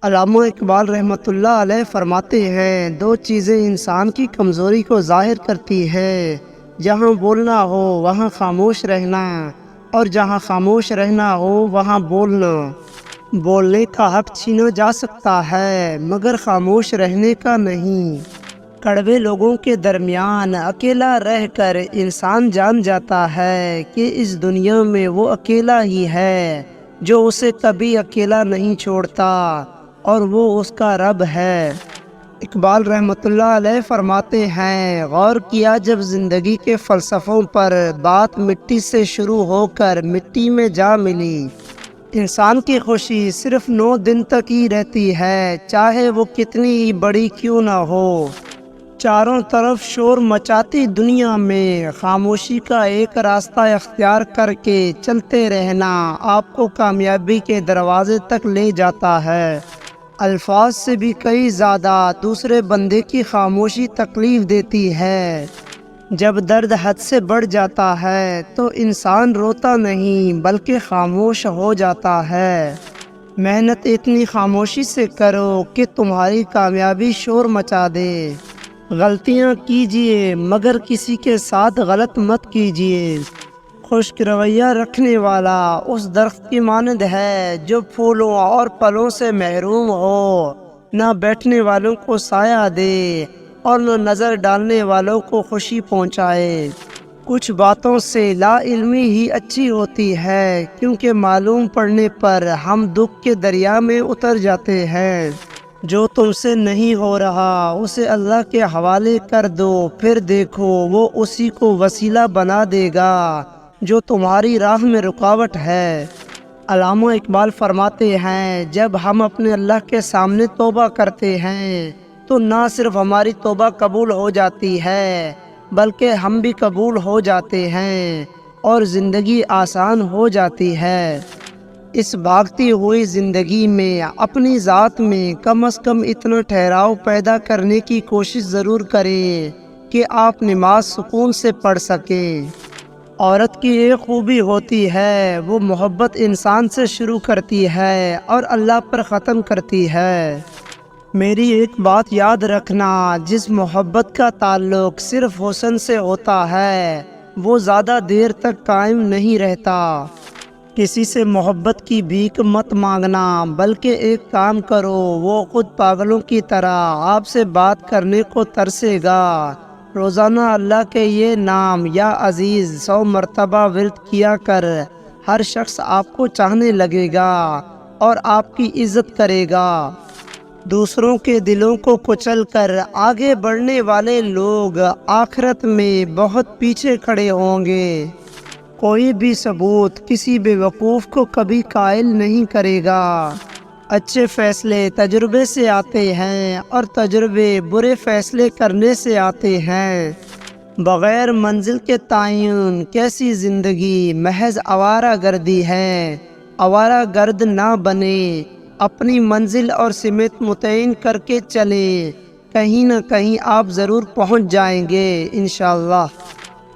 علامہ اقبال رحمۃ اللہ علیہ فرماتے ہیں، دو چیزیں انسان کی کمزوری کو ظاہر کرتی ہے، جہاں بولنا ہو وہاں خاموش رہنا، اور جہاں خاموش رہنا ہو وہاں بولنا۔ بولنے کا حق چھینا جا سکتا ہے مگر خاموش رہنے کا نہیں۔ کڑوے لوگوں کے درمیان اکیلا رہ کر انسان جان جاتا ہے کہ اس دنیا میں وہ اکیلا ہی ہے جو اسے کبھی اکیلا نہیں چھوڑتا، اور وہ اس کا رب ہے۔ اقبال رحمۃ اللہ علیہ فرماتے ہیں، غور کیا جب زندگی کے فلسفوں پر، بات مٹی سے شروع ہو کر مٹی میں جا ملی۔ انسان کی خوشی صرف 9 دن تک ہی رہتی ہے، چاہے وہ کتنی ہی بڑی کیوں نہ ہو۔ چاروں طرف شور مچاتی دنیا میں خاموشی کا ایک راستہ اختیار کر کے چلتے رہنا آپ کو کامیابی کے دروازے تک لے جاتا ہے۔ الفاظ سے بھی کئی زیادہ دوسرے بندے کی خاموشی تکلیف دیتی ہے۔ جب درد حد سے بڑھ جاتا ہے تو انسان روتا نہیں بلکہ خاموش ہو جاتا ہے۔ محنت اتنی خاموشی سے کرو کہ تمہاری کامیابی شور مچا دے۔ غلطیاں کیجئے مگر کسی کے ساتھ غلط مت کیجئے۔ خشک رویہ رکھنے والا اس درخت کی مانند ہے جو پھولوں اور پھلوں سے محروم ہو، نہ بیٹھنے والوں کو سایہ دے اور نہ نظر ڈالنے والوں کو خوشی پہنچائے۔ کچھ باتوں سے لا علمی ہی اچھی ہوتی ہے، کیونکہ معلوم پڑنے پر ہم دکھ کے دریا میں اتر جاتے ہیں۔ جو تم سے نہیں ہو رہا اسے اللہ کے حوالے کر دو، پھر دیکھو وہ اسی کو وسیلہ بنا دے گا جو تمہاری راہ میں رکاوٹ ہے۔ علامہ اقبال فرماتے ہیں، جب ہم اپنے اللہ کے سامنے توبہ کرتے ہیں تو نہ صرف ہماری توبہ قبول ہو جاتی ہے بلکہ ہم بھی قبول ہو جاتے ہیں اور زندگی آسان ہو جاتی ہے۔ اس بھاگتی ہوئی زندگی میں اپنی ذات میں کم از کم اتنا ٹھہراؤ پیدا کرنے کی کوشش ضرور کریں کہ آپ نماز سکون سے پڑھ سکیں۔ عورت کی ایک خوبی ہوتی ہے، وہ محبت انسان سے شروع کرتی ہے اور اللہ پر ختم کرتی ہے۔ میری ایک بات یاد رکھنا، جس محبت کا تعلق صرف حسن سے ہوتا ہے وہ زیادہ دیر تک قائم نہیں رہتا۔ کسی سے محبت کی بھیک مت مانگنا بلکہ ایک کام کرو، وہ خود پاگلوں کی طرح آپ سے بات کرنے کو ترسے گا۔ روزانہ اللہ کے یہ نام یا عزیز 100 مرتبہ ورد کیا کر ہر شخص آپ کو چاہنے لگے گا اور آپ کی عزت کرے گا۔ دوسروں کے دلوں کو کچل کر آگے بڑھنے والے لوگ آخرت میں بہت پیچھے کھڑے ہوں گے۔ کوئی بھی ثبوت کسی بے وقوف کو کبھی قائل نہیں کرے گا۔ اچھے فیصلے تجربے سے آتے ہیں اور تجربے برے فیصلے کرنے سے آتے ہیں۔ بغیر منزل کے تعین کیسی زندگی، محض آوارہ گردی ہے۔ آوارہ گرد نہ بنے، اپنی منزل اور سمت متعین کر کے چلیں، کہیں نہ کہیں آپ ضرور پہنچ جائیں گے انشاءاللہ۔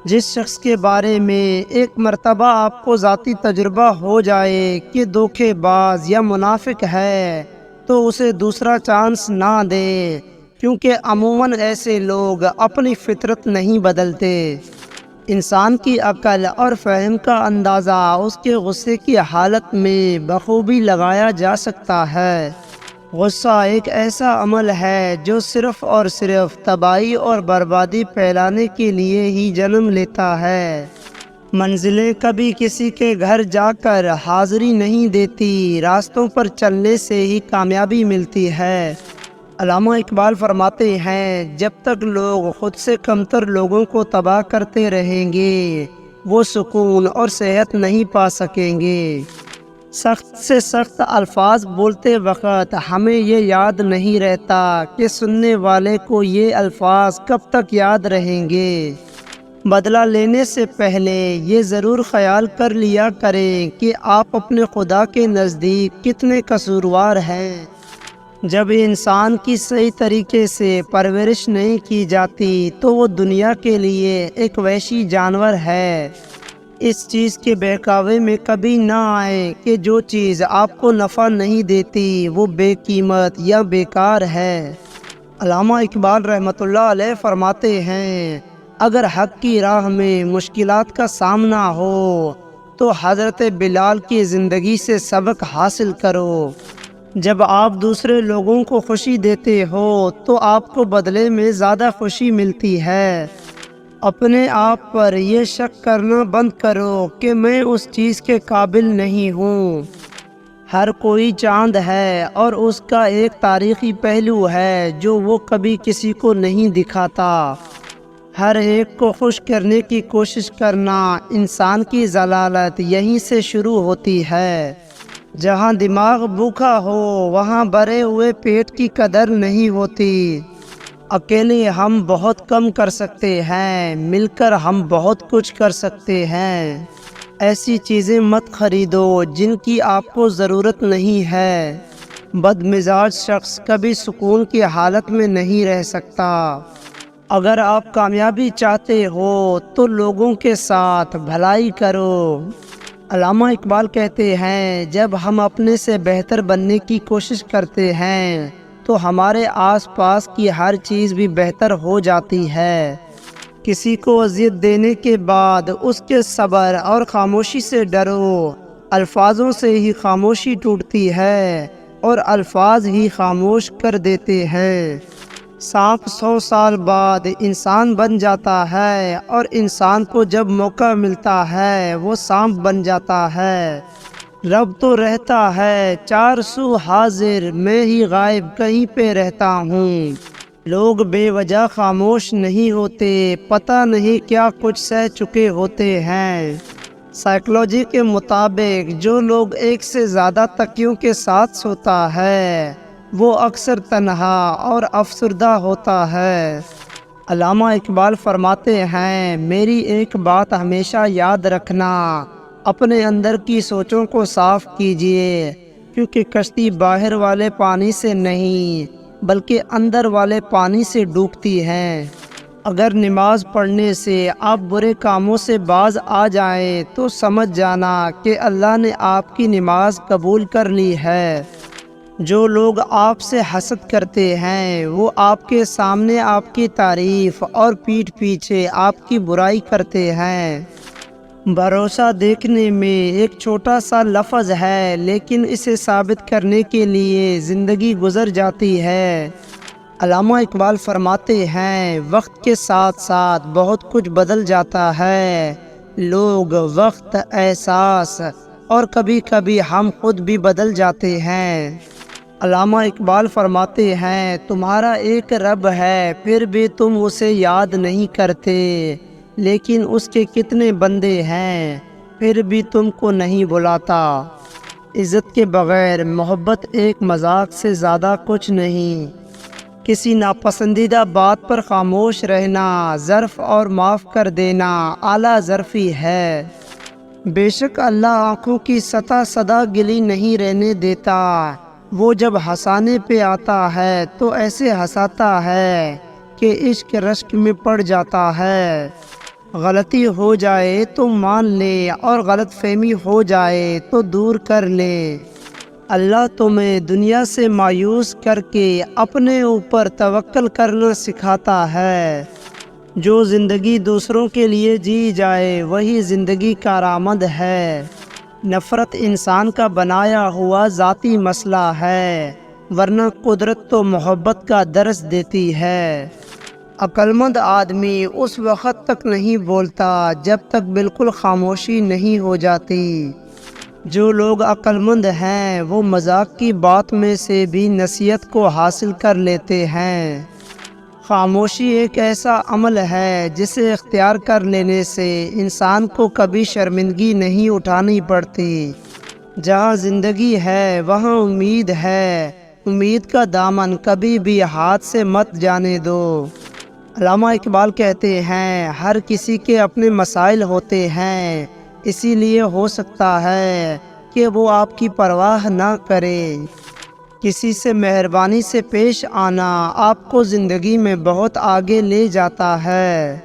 جس شخص کے بارے میں ایک مرتبہ آپ کو ذاتی تجربہ ہو جائے کہ دھوکے باز یا منافق ہے تو اسے دوسرا چانس نہ دیں، کیونکہ عموماً ایسے لوگ اپنی فطرت نہیں بدلتے۔ انسان کی عقل اور فہم کا اندازہ اس کے غصے کی حالت میں بخوبی لگایا جا سکتا ہے۔ غصہ ایک ایسا عمل ہے جو صرف اور صرف تباہی اور بربادی پھیلانے کے لیے ہی جنم لیتا ہے۔ منزلیں کبھی کسی کے گھر جا کر حاضری نہیں دیتی، راستوں پر چلنے سے ہی کامیابی ملتی ہے۔ علامہ اقبال فرماتے ہیں، جب تک لوگ خود سے کمتر لوگوں کو تباہ کرتے رہیں گے وہ سکون اور صحت نہیں پا سکیں گے۔ سخت سے سخت الفاظ بولتے وقت ہمیں یہ یاد نہیں رہتا کہ سننے والے کو یہ الفاظ کب تک یاد رہیں گے۔ بدلہ لینے سے پہلے یہ ضرور خیال کر لیا کریں کہ آپ اپنے خدا کے نزدیک کتنے قصوروار ہیں۔ جب انسان کی صحیح طریقے سے پرورش نہیں کی جاتی تو وہ دنیا کے لیے ایک وحشی جانور ہے۔ اس چیز کے بہکاوے میں کبھی نہ آئیں کہ جو چیز آپ کو نفع نہیں دیتی وہ بے قیمت یا بیکار ہے۔ علامہ اقبال رحمۃ اللہ علیہ فرماتے ہیں، اگر حق کی راہ میں مشکلات کا سامنا ہو تو حضرت بلال کی زندگی سے سبق حاصل کرو۔ جب آپ دوسرے لوگوں کو خوشی دیتے ہو تو آپ کو بدلے میں زیادہ خوشی ملتی ہے۔ اپنے آپ پر یہ شک کرنا بند کرو کہ میں اس چیز کے قابل نہیں ہوں۔ ہر کوئی چاند ہے اور اس کا ایک تاریخی پہلو ہے جو وہ کبھی کسی کو نہیں دکھاتا۔ ہر ایک کو خوش کرنے کی کوشش کرنا انسان کی ضلالت یہیں سے شروع ہوتی ہے۔ جہاں دماغ بھوکا ہو وہاں بھرے ہوئے پیٹ کی قدر نہیں ہوتی۔ اکیلے ہم بہت کم کر سکتے ہیں، مل کر ہم بہت کچھ کر سکتے ہیں۔ ایسی چیزیں مت خریدو جن کی آپ کو ضرورت نہیں ہے۔ بد مزاج شخص کبھی سکون کی حالت میں نہیں رہ سکتا۔ اگر آپ کامیابی چاہتے ہو تو لوگوں کے ساتھ بھلائی کرو۔ علامہ اقبال کہتے ہیں، جب ہم اپنے سے بہتر بننے کی کوشش کرتے ہیں تو ہمارے آس پاس کی ہر چیز بھی بہتر ہو جاتی ہے۔ کسی کو اذیت دینے کے بعد اس کے صبر اور خاموشی سے ڈرو۔ الفاظوں سے ہی خاموشی ٹوٹتی ہے اور الفاظ ہی خاموش کر دیتے ہیں۔ سانپ 100 سال بعد انسان بن جاتا ہے اور انسان کو جب موقع ملتا ہے وہ سانپ بن جاتا ہے۔ رب تو رہتا ہے چار سو حاضر، میں ہی غائب کہیں پہ رہتا ہوں۔ لوگ بے وجہ خاموش نہیں ہوتے، پتہ نہیں کیا کچھ سہ چکے ہوتے ہیں۔ سائیکلوجی کے مطابق جو لوگ ایک سے زیادہ تکیوں کے ساتھ سوتا ہے وہ اکثر تنہا اور افسردہ ہوتا ہے۔ علامہ اقبال فرماتے ہیں، میری ایک بات ہمیشہ یاد رکھنا، اپنے اندر کی سوچوں کو صاف کیجیے، کیونکہ کشتی باہر والے پانی سے نہیں بلکہ اندر والے پانی سے ڈوبتی ہے۔ اگر نماز پڑھنے سے آپ برے کاموں سے باز آ جائیں تو سمجھ جانا کہ اللہ نے آپ کی نماز قبول کر لی ہے۔ جو لوگ آپ سے حسد کرتے ہیں وہ آپ کے سامنے آپ کی تعریف اور پیٹھ پیچھے آپ کی برائی کرتے ہیں۔ بھروسہ دیکھنے میں ایک چھوٹا سا لفظ ہے لیکن اسے ثابت کرنے کے لیے زندگی گزر جاتی ہے۔ علامہ اقبال فرماتے ہیں، وقت کے ساتھ ساتھ بہت کچھ بدل جاتا ہے۔ لوگ، وقت، احساس اور کبھی کبھی ہم خود بھی بدل جاتے ہیں۔ علامہ اقبال فرماتے ہیں، تمہارا ایک رب ہے پھر بھی تم اسے یاد نہیں کرتے، لیکن اس کے کتنے بندے ہیں پھر بھی تم کو نہیں بلاتا۔ عزت کے بغیر محبت ایک مذاق سے زیادہ کچھ نہیں۔ کسی ناپسندیدہ بات پر خاموش رہنا، ظرف اور معاف کر دینا اعلیٰ ظرفی ہے۔ بے شک اللہ آنکھوں کی سطح سدا گلی نہیں رہنے دیتا، وہ جب ہنسانے پہ آتا ہے تو ایسے ہنساتا ہے کہ عشق رشک میں پڑ جاتا ہے۔ غلطی ہو جائے تو مان لے اور غلط فہمی ہو جائے تو دور کر لے۔ اللہ تمہیں دنیا سے مایوس کر کے اپنے اوپر توکل کرنا سکھاتا ہے۔ جو زندگی دوسروں کے لیے جی جائے وہی زندگی کارآمد ہے۔ نفرت انسان کا بنایا ہوا ذاتی مسئلہ ہے، ورنہ قدرت تو محبت کا درس دیتی ہے۔ عقل مند آدمی اس وقت تک نہیں بولتا جب تک بالکل خاموشی نہیں ہو جاتی۔ جو لوگ عقل مند ہیں وہ مذاق کی بات میں سے بھی نصیحت کو حاصل کر لیتے ہیں۔ خاموشی ایک ایسا عمل ہے جسے اختیار کر لینے سے انسان کو کبھی شرمندگی نہیں اٹھانی پڑتی۔ جہاں زندگی ہے وہاں امید ہے، امید کا دامن کبھی بھی ہاتھ سے مت جانے دو۔ علامہ اقبال کہتے ہیں، ہر کسی کے اپنے مسائل ہوتے ہیں، اسی لیے ہو سکتا ہے کہ وہ آپ کی پرواہ نہ کرے۔ کسی سے مہربانی سے پیش آنا آپ کو زندگی میں بہت آگے لے جاتا ہے۔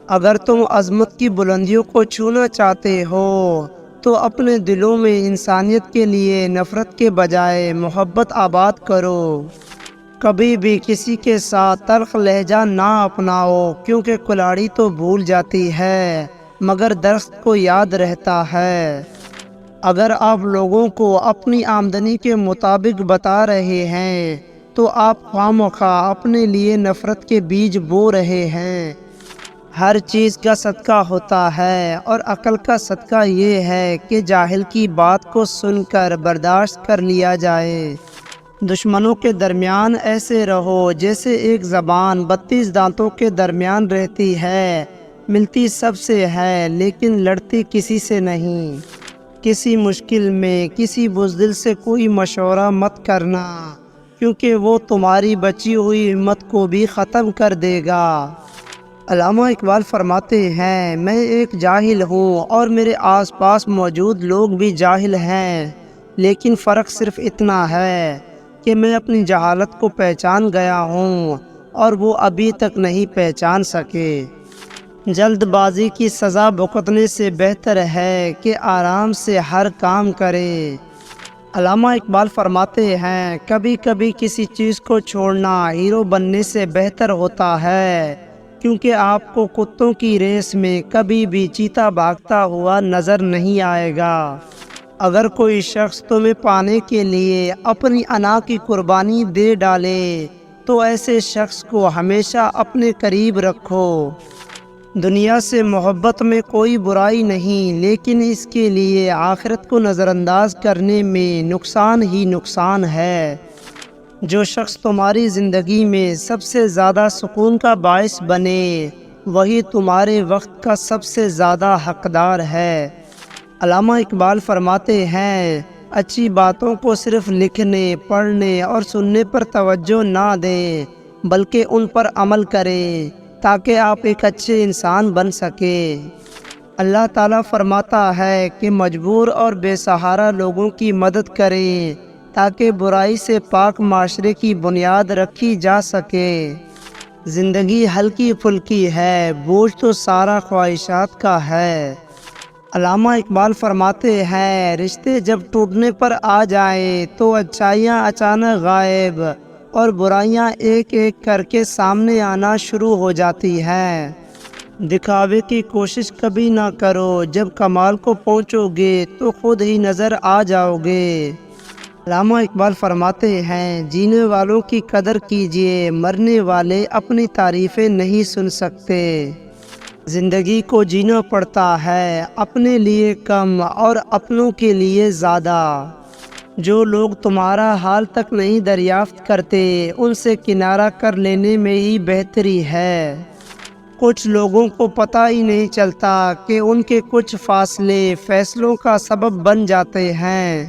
اگر تم عظمت کی بلندیوں کو چھونا چاہتے ہو تو اپنے دلوں میں انسانیت کے لیے نفرت کے بجائے محبت آباد کرو۔ کبھی بھی کسی کے ساتھ تلخ لہجہ نہ اپناؤ، کیونکہ کلاڑی تو بھول جاتی ہے مگر درخت کو یاد رہتا ہے۔ اگر آپ لوگوں کو اپنی آمدنی کے مطابق بتا رہے ہیں تو آپ خواہ اپنے لیے نفرت کے بیج بو رہے ہیں۔ ہر چیز کا صدقہ ہوتا ہے، اور عقل کا صدقہ یہ ہے کہ جاہل کی بات کو سن کر برداشت کر لیا جائے۔ دشمنوں کے درمیان ایسے رہو جیسے ایک زبان 32 دانتوں کے درمیان رہتی ہے، ملتی سب سے ہے لیکن لڑتی کسی سے نہیں۔ کسی مشکل میں کسی بزدل سے کوئی مشورہ مت کرنا، کیونکہ وہ تمہاری بچی ہوئی ہمت کو بھی ختم کر دے گا۔ علامہ اقبال فرماتے ہیں، میں ایک جاہل ہوں اور میرے آس پاس موجود لوگ بھی جاہل ہیں، لیکن فرق صرف اتنا ہے کہ میں اپنی جہالت کو پہچان گیا ہوں اور وہ ابھی تک نہیں پہچان سکے۔ جلد بازی کی سزا بھگتنے سے بہتر ہے کہ آرام سے ہر کام کرے۔ علامہ اقبال فرماتے ہیں، کبھی کبھی کسی چیز کو چھوڑنا ہیرو بننے سے بہتر ہوتا ہے، کیونکہ آپ کو کتوں کی ریس میں کبھی بھی چیتا بھاگتا ہوا نظر نہیں آئے گا۔ اگر کوئی شخص تمہیں پانے کے لیے اپنی انا کی قربانی دے ڈالے تو ایسے شخص کو ہمیشہ اپنے قریب رکھو۔ دنیا سے محبت میں کوئی برائی نہیں، لیکن اس کے لیے آخرت کو نظر انداز کرنے میں نقصان ہی نقصان ہے۔ جو شخص تمہاری زندگی میں سب سے زیادہ سکون کا باعث بنے، وہی تمہارے وقت کا سب سے زیادہ حقدار ہے۔ علامہ اقبال فرماتے ہیں، اچھی باتوں کو صرف لکھنے، پڑھنے اور سننے پر توجہ نہ دیں، بلکہ ان پر عمل کریں تاکہ آپ ایک اچھے انسان بن سکیں۔ اللہ تعالیٰ فرماتا ہے کہ مجبور اور بے سہارا لوگوں کی مدد کریں تاکہ برائی سے پاک معاشرے کی بنیاد رکھی جا سکے۔ زندگی ہلکی پھلکی ہے، بوجھ تو سارا خواہشات کا ہے۔ علامہ اقبال فرماتے ہیں، رشتے جب ٹوٹنے پر آ جائیں تو اچھائیاں اچانک غائب اور برائیاں ایک ایک کر کے سامنے آنا شروع ہو جاتی ہیں۔ دکھاوے کی کوشش کبھی نہ کرو، جب کمال کو پہنچو گے تو خود ہی نظر آ جاؤ گے۔ علامہ اقبال فرماتے ہیں، جینے والوں کی قدر کیجیے، مرنے والے اپنی تعریفیں نہیں سن سکتے۔ زندگی کو جینا پڑتا ہے، اپنے لیے کم اور اپنوں کے لیے زیادہ۔ جو لوگ تمہارا حال تک نہیں دریافت کرتے، ان سے کنارہ کر لینے میں ہی بہتری ہے۔ کچھ لوگوں کو پتہ ہی نہیں چلتا کہ ان کے کچھ فاصلے فیصلوں کا سبب بن جاتے ہیں۔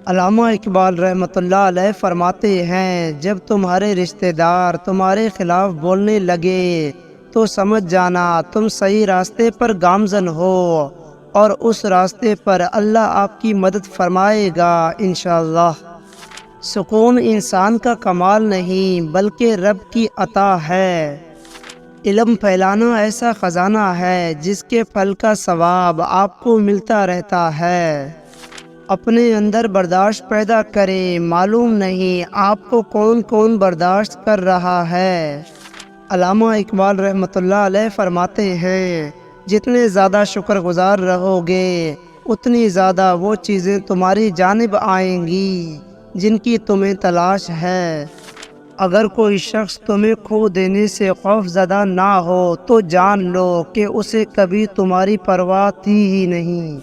علامہ اقبال رحمۃ اللہ علیہ فرماتے ہیں، جب تمہارے رشتہ دار تمہارے خلاف بولنے لگے تو سمجھ جانا تم صحیح راستے پر گامزن ہو، اور اس راستے پر اللہ آپ کی مدد فرمائے گا انشاءاللہ۔ سکون انسان کا کمال نہیں بلکہ رب کی عطا ہے۔ علم پھیلانا ایسا خزانہ ہے جس کے پھل کا ثواب آپ کو ملتا رہتا ہے۔ اپنے اندر برداشت پیدا کریں، معلوم نہیں آپ کو کون کون برداشت کر رہا ہے۔ علامہ اقبال رحمۃ اللہ علیہ فرماتے ہیں، جتنے زیادہ شکر گزار رہو گے اتنی زیادہ وہ چیزیں تمہاری جانب آئیں گی جن کی تمہیں تلاش ہے۔ اگر کوئی شخص تمہیں کھو دینے سے خوف زدہ نہ ہو تو جان لو کہ اسے کبھی تمہاری پرواہ تھی ہی نہیں۔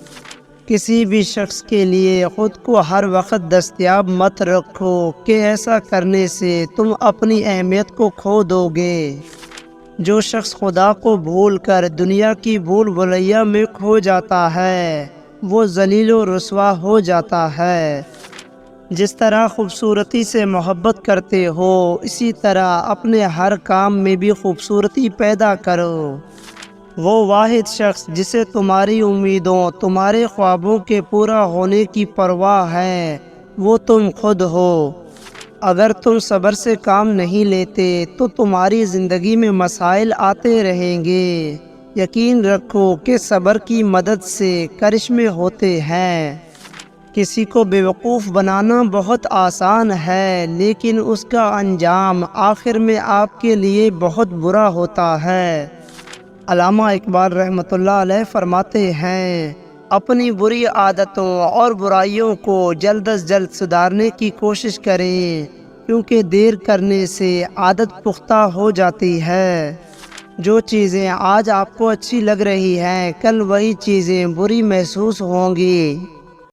کسی بھی شخص کے لیے خود کو ہر وقت دستیاب مت رکھو کہ ایسا کرنے سے تم اپنی اہمیت کو کھو دو گے۔ جو شخص خدا کو بھول کر دنیا کی بھول بھلیا میں کھو جاتا ہے وہ ذلیل و رسوا ہو جاتا ہے۔ جس طرح خوبصورتی سے محبت کرتے ہو، اسی طرح اپنے ہر کام میں بھی خوبصورتی پیدا کرو۔ وہ واحد شخص جسے تمہاری امیدوں، تمہارے خوابوں کے پورا ہونے کی پرواہ ہے، وہ تم خود ہو۔ اگر تم صبر سے کام نہیں لیتے تو تمہاری زندگی میں مسائل آتے رہیں گے، یقین رکھو کہ صبر کی مدد سے کرشمے ہوتے ہیں۔ کسی کو بیوقوف بنانا بہت آسان ہے، لیکن اس کا انجام آخر میں آپ کے لیے بہت برا ہوتا ہے۔ علامہ اقبال رحمۃ اللہ علیہ فرماتے ہیں، اپنی بری عادتوں اور برائیوں کو جلد از جلد سدھارنے کی کوشش کریں، کیونکہ دیر کرنے سے عادت پختہ ہو جاتی ہے۔ جو چیزیں آج آپ کو اچھی لگ رہی ہیں، کل وہی چیزیں بری محسوس ہوں گی۔